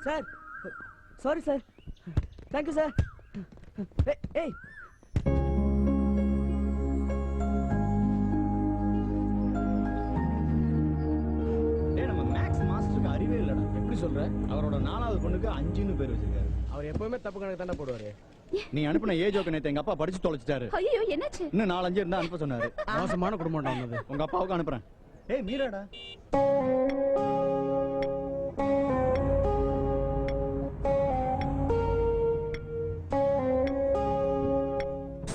Sir sorry sir. Thank you sir. ஏய் நம்ம maths மாஸ்டருக்கு அறிவே இல்லடா. எப்படி சொல்ற? அவரோட 4வது பொண்ணுக்கு 5ன்னு பேர் வச்சிருக்காரு. அவர் எப்பவுமே தப்பு கணக்கு தானே போடுவாரு. நீ அனுப்பின ஏஜோக்கு நேத்து எங்க அப்பா படிச்சு தொலைச்சிட்டாரு. ஐயோ என்னாச்சு? இன்னும் 4-5 இருந்தா அனுப்ப சொன்னாரு. மோசமான குடும்பம் வந்தது. உங்க அப்பாவுக்கு அனுப்புறேன். ஏய் மீராடா.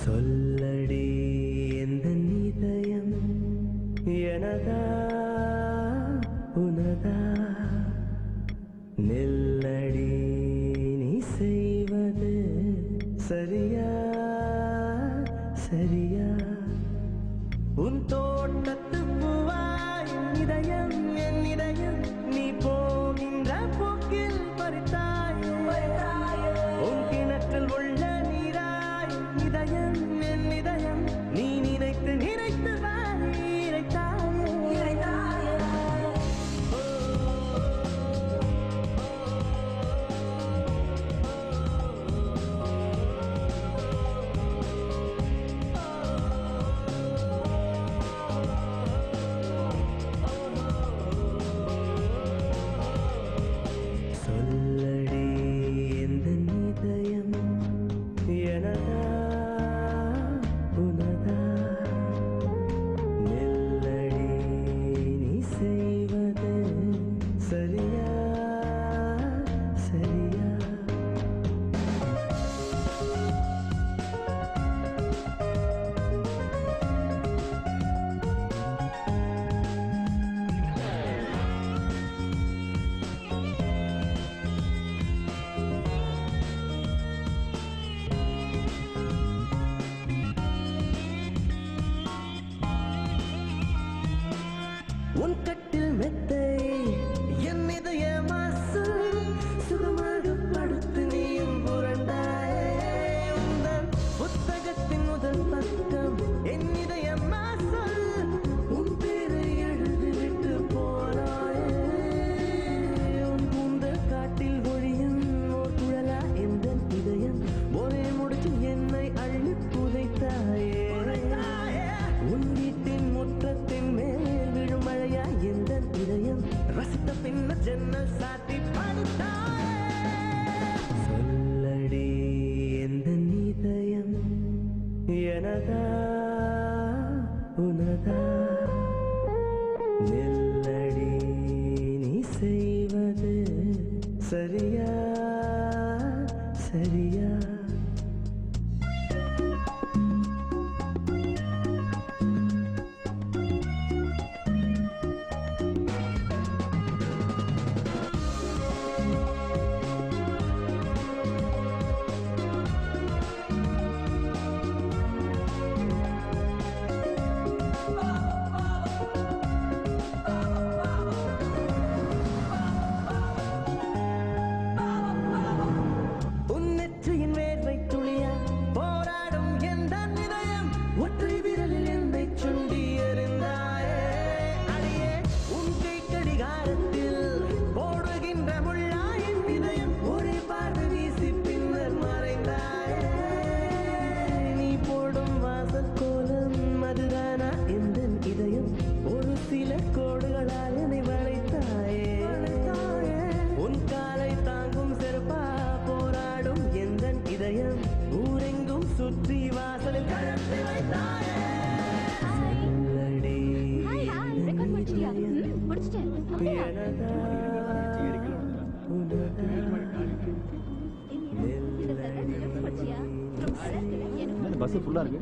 சொல்லடி எந்த இதயம் எனதா உனதா நெல்லடி நீ செய்வது சரியா சரியா உன் தோட்டத்து பூவாய் இதயம் என் இதயம் நீ போகின்ற போக்கில் பறித்தாய் உன் கிணற்றில் உள்ள நீராய் இதயம் என் இதயம் நீ நினைத்து நினைத்து சொல்லடி எந்த இதயம் எனதா உனதா நெல்லடி நீ செய்வது சரியா சரியா உன் கட்டில் மெத்தை என் இதய மாசு சுகமாக படுத்து நீயும் புரண்டாயே உந்தன் புத்தகத்தின் முதல் பக்கம் என் இதய மாசு உன் பேரை எழுதிவிட்டு போனாயே உன் கூந்தல் காட்டில் ஒழியும் ஓர் குழலா எந்த இதயம் ஒரே முடிச்சு என்னை அள்ளி புதைத்தாயே உன் வீட்டின் முற்றத்தின் மேல் விழும் மழையா எந்த இதயம் ரசித்த பின்ன ஜன்னல் சாத்தி படுத்தாயே சொல்லடி எந்த இதயம் எனதா உனதா நெல்லடி நீ செய்வது சரியா சரியா சுற்றி வாசலில் கழட்டி வைத்தாயே சொல்லடி பஸ் ஃபுல்லா இருக்கு.